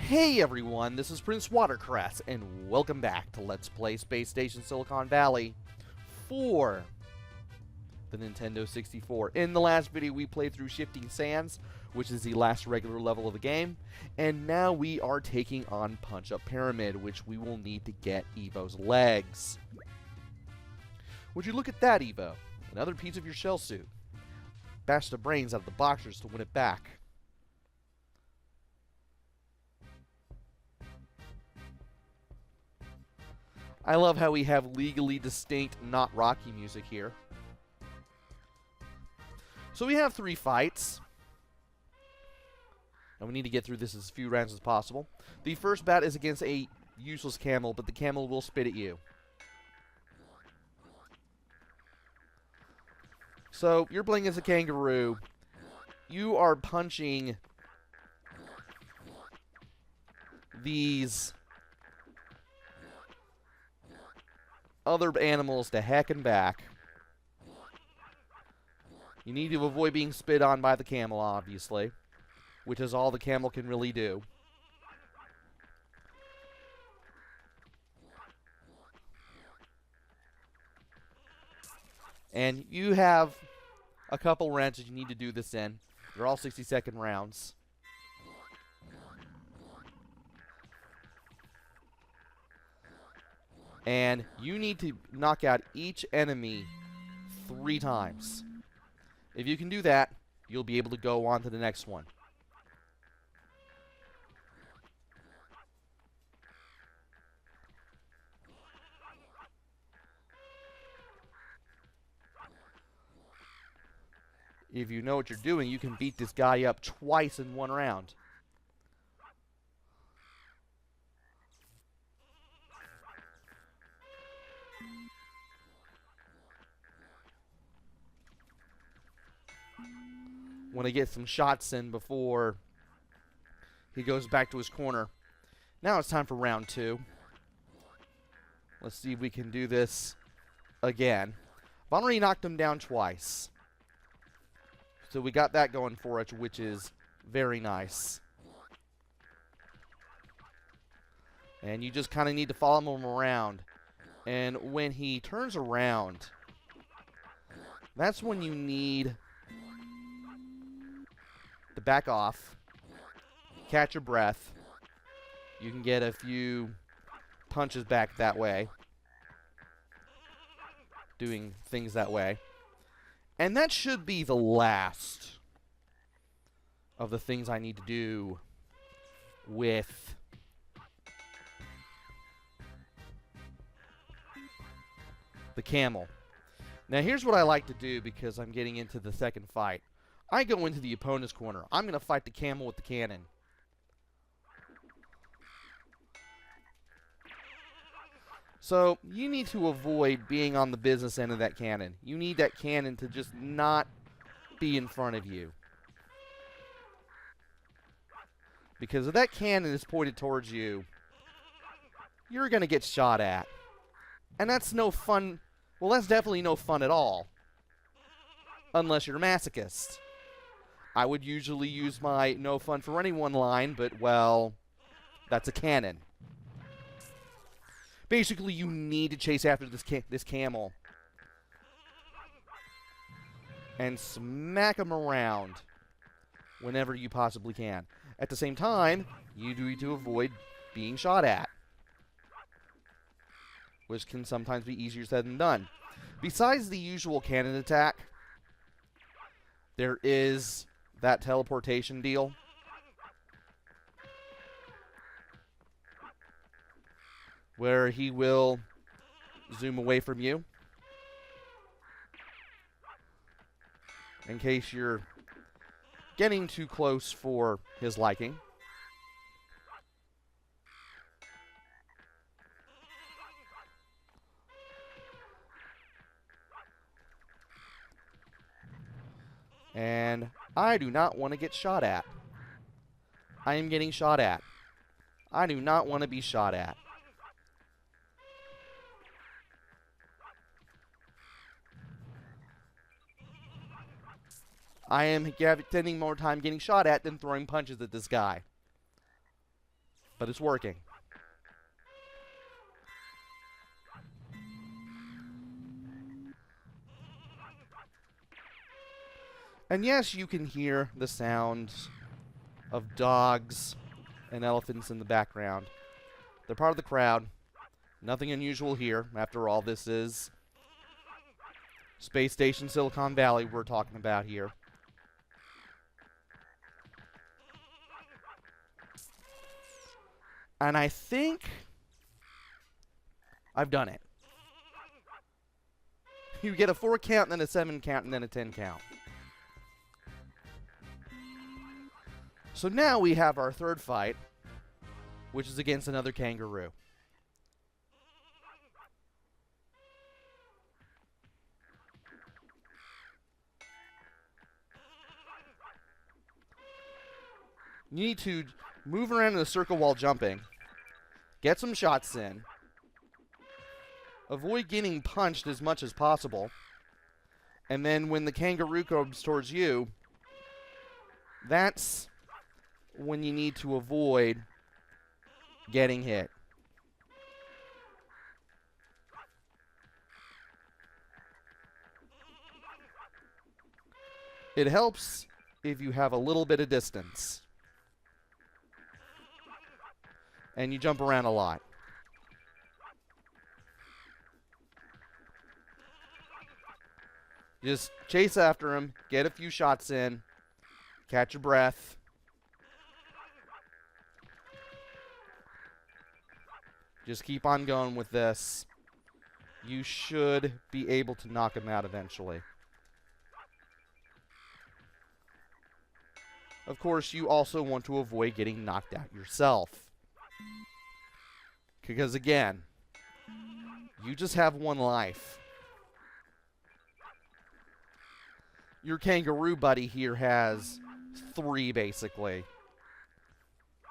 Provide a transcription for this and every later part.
Hey everyone, this is PrinceWatercress, and welcome back to Let's Play Space Station Silicon Valley for the Nintendo 64. In the last video, we played through Shifting Sands, which is the last regular level of the game, and now we are taking on Punch-Up Pyramid, which we will need to get Evo's legs. Would you look at that, Evo? Another piece of your shell suit. Bash the brains out of the boxers to win it back. I love how we have legally distinct, not Rocky music here. So we have 3 fights. And we need to get through this as few rounds as possible. The first bat is against a useless camel, but the camel will spit at you. So, you're playing as a kangaroo. You are punching these other animals to heck and back. You need to avoid being spit on by the camel, obviously, which is all the camel can really do. And you have a couple rounds that you need to do this in. They're all 60-second rounds. And you need to knock out each enemy 3 times. If you can do that, you'll be able to go on to the next one. If you know what you're doing, you can beat this guy up twice in 1 round. Want to get some shots in before he goes back to his corner. Now it's time for round 2. Let's see if we can do this again. I've already knocked him down twice. So we got that going for us, which is very nice. And you just kind of need to follow him around. And when he turns around, that's when you need to back off, catch your breath. You can get a few punches back that way, doing things that way. And that should be the last of the things I need to do with the camel. Now here's what I like to do because I'm getting into the second fight. I go into the opponent's corner. I'm going to fight the camel with the cannon. So, you need to avoid being on the business end of that cannon. You need that cannon to just not be in front of you. Because if that cannon is pointed towards you, you're going to get shot at. And that's no fun. Well, that's definitely no fun at all. Unless you're a masochist. I would usually use my no fun for anyone line, but, well, that's a cannon. Basically, you need to chase after this camel and smack him around whenever you possibly can. At the same time, you need to avoid being shot at, which can sometimes be easier said than done. Besides the usual cannon attack, there is that teleportation deal. Where he will zoom away from you. In case you're getting too close for his liking. And I do not want to get shot at. I am getting shot at. I do not want to be shot at. I am spending more time getting shot at than throwing punches at this guy. But it's working. And yes, you can hear the sounds of dogs and elephants in the background. They're part of the crowd. Nothing unusual here. After all, this is Space Station Silicon Valley we're talking about here. And I think I've done it. You get a 4 count, and then a 7 count, and then a 10 count. So now we have our third fight, which is against another kangaroo. You need to move around in a circle while jumping, get some shots in, avoid getting punched as much as possible, and then when the kangaroo comes towards you, that's when you need to avoid getting hit. It helps if you have a little bit of distance and you jump around a lot. Just chase after him, get a few shots in, catch your breath. Just keep on going with this. You should be able to knock him out eventually. Of course, you also want to avoid getting knocked out yourself. Because again, you just have one life. Your kangaroo buddy here has 3, basically.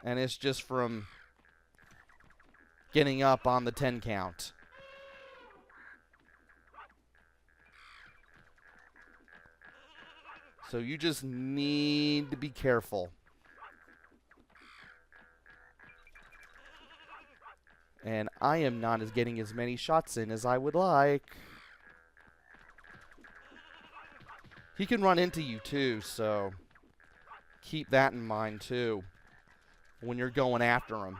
And it's just from getting up on the 10 count. So you just need to be careful. And I am not getting as many shots in as I would like. He can run into you too, so keep that in mind too when you're going after him.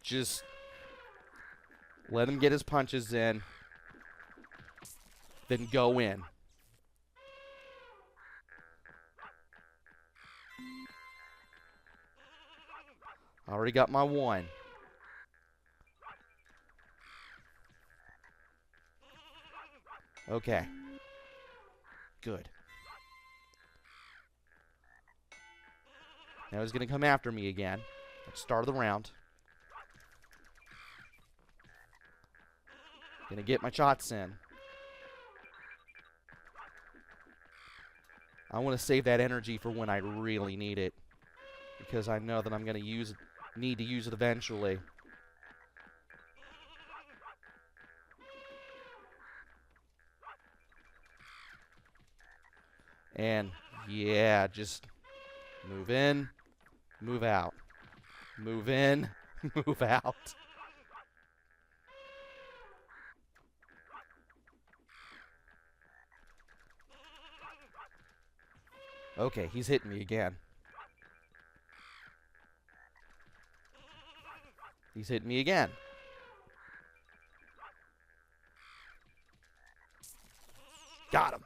Just let him get his punches in, then go in. I already got my 1. Okay. Good. Now he's going to come after me again at the start of the round. Gonna get my shots in. I want to save that energy for when I really need it, because I know that I'm gonna need to use it eventually. And yeah, just move in, move out, move in, move out. Okay, he's hitting me again. He's hitting me again. Got him.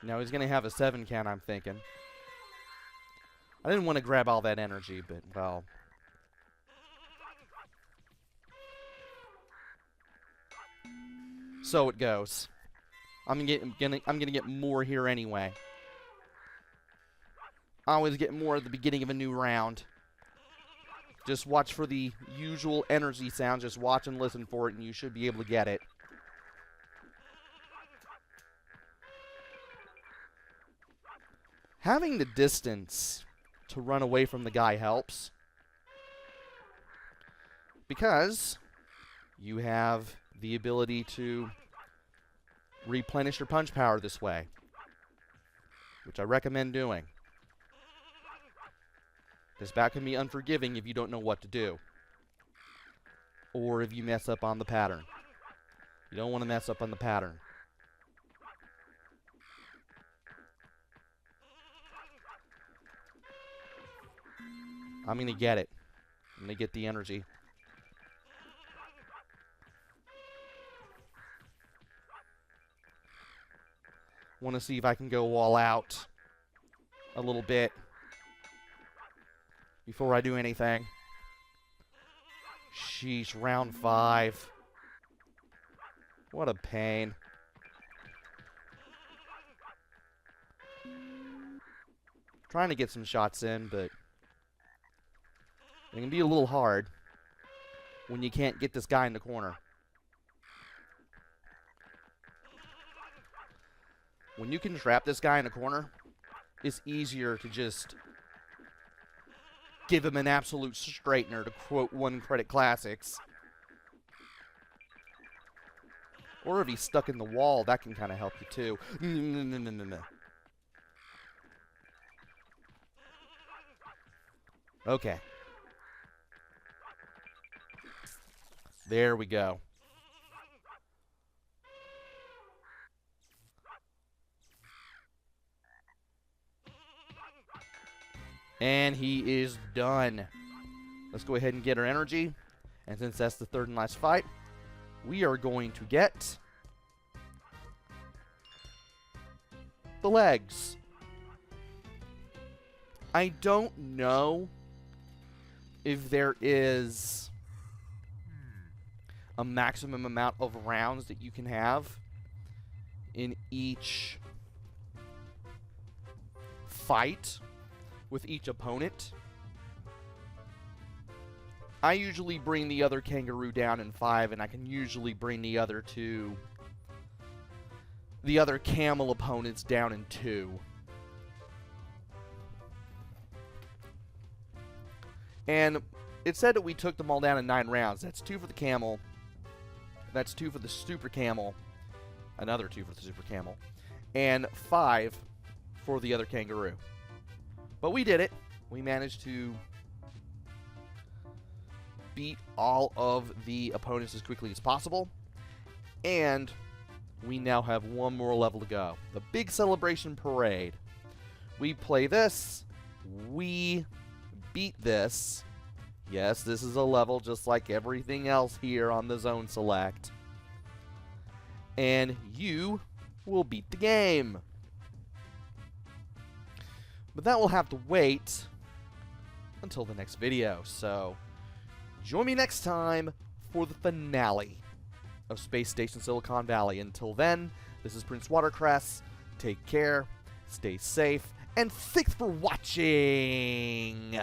Now he's going to have a 7 count, I'm thinking. I didn't want to grab all that energy, but, well. So it goes. I'm gonna get more here anyway. I always get more at the beginning of a new round. Just watch for the usual energy sound. Just watch and listen for it, and you should be able to get it. Having the distance to run away from the guy helps. Because you have the ability to replenish your punch power this way, which I recommend doing. This bout can be unforgiving if you don't know what to do, or if you mess up on the pattern. You don't want to mess up on the pattern. I'm going to get it. I'm going to get the energy. Want to see if I can go all out a little bit before I do anything. Sheesh, round 5. What a pain. Trying to get some shots in, but it can be a little hard when you can't get this guy in the corner. When you can trap this guy in the corner, it's easier to just give him an absolute straightener, to quote One Credit Classics. Or if he's stuck in the wall, that can kind of help you too. No. Okay. There we go. And he is done. Let's go ahead and get our energy. And since that's the third and last fight, we are going to get the legs. I don't know if there is a maximum amount of rounds that you can have in each fight with each opponent. I usually bring the other kangaroo down in 5, and I can usually bring the other camel opponents down in 2. And it said that we took them all down in 9 rounds. That's 2 for the camel. That's 2 for the super camel. Another 2 for the super camel. And 5 for the other kangaroo. But we did it. We managed to beat all of the opponents as quickly as possible. And we now have one more level to go. The big celebration parade. We play this. We beat this. Yes, this is a level just like everything else here on the Zone Select. And you will beat the game. But that will have to wait until the next video. So join me next time for the finale of Space Station Silicon Valley. Until then, this is PrinceWatercress. Take care, stay safe, and thanks for watching!